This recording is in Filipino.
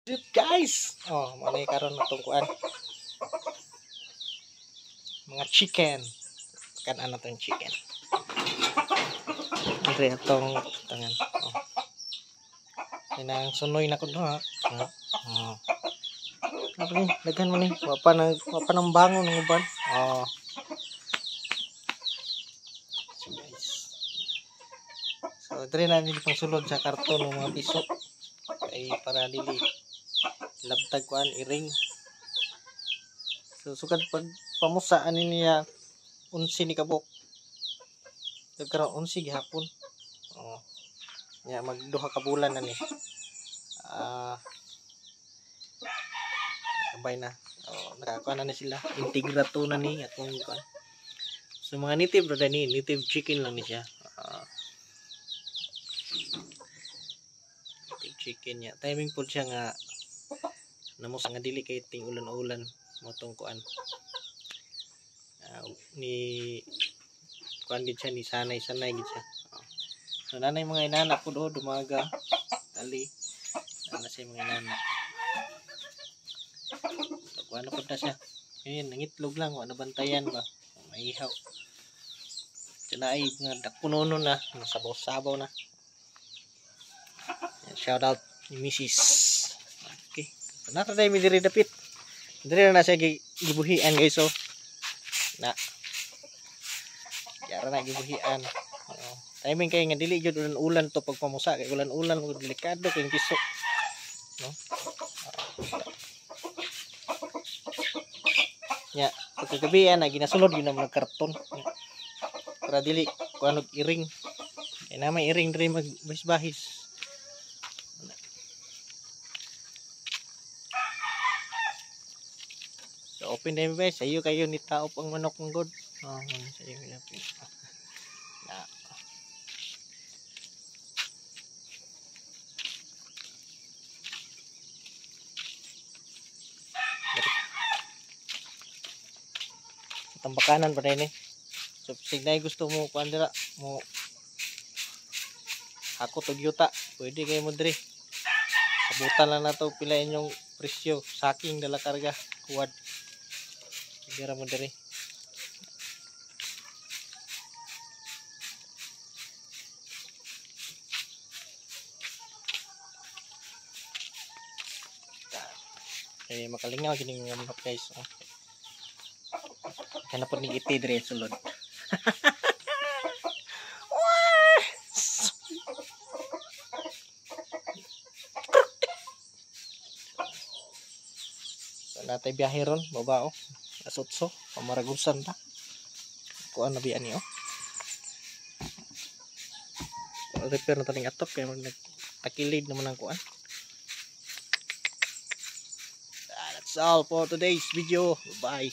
Guys, oh, manay karon na tungkuan mga chicken. Kan ano tong chicken. Andre atong tangan. Oh. Inang sunoy na ko ha. Oh. Apa ni? Daghan mo ni. Wapa nang bangon ng uban. Oh. So guys. So dire na ni pang sulod sa karton ng mga piso. Ay para dili labtag kuan iring. So sukad pag pamusaan niya 11 ni kabuk. Nagkaroon 11 gihapon. Oh. Nya magduha ka bulan na ni. Kabay na. Oh, nakakuha na sila. Integrato na ni atong kuan. So mga native ra ni, native chicken lang ni siya. Native chicken niya. Timing po siya nga namos nga dili kay ting ulan-ulan motong kuan. Ni kuan gid siya ni sanay gid siya. So nanay mga inana po do dumaga tali. Ana say mga inana. So kuan na pud na siya. Ayun nangitlog lang wa nabantayan ba. Maihaw. Tinay nga dakunono na sabaw-sabaw na. Shout out ni Mrs. Okay. Nata day mi diri dapit. Diri na siya gibuhian guys so. Na. Yara na gibuhian. Timing kay nga dili jud ulan to pagpamusa kay ulan-ulan mo delikado kay piso. No? Ya, pagkagabi na ginasulod yun naman ng karton. Para dili kuanog iring. Kay na may iring diri magbahis-bahis. So open na guys, sayo kayo ni taop ang manok ng god. Oh, sayo na. Na. Tambakanan pa rin eh. So signay gusto mo kuan dira mo ako tog yuta, pwede kayo mo diri. Sabutan lang nato pila inyong presyo, saking dala karga kuwad. Dira mo diri. Kaya makalingaw kining mga manok guys. Oh. Kana po ni iti dire sulod. So natay biyahe ron, babao. Asutso, pamaragusan ta. Kuan na biyan niyo. So, repair na taning atop kay nagtakilid naman ang kuan. That's all for today's video. Bye.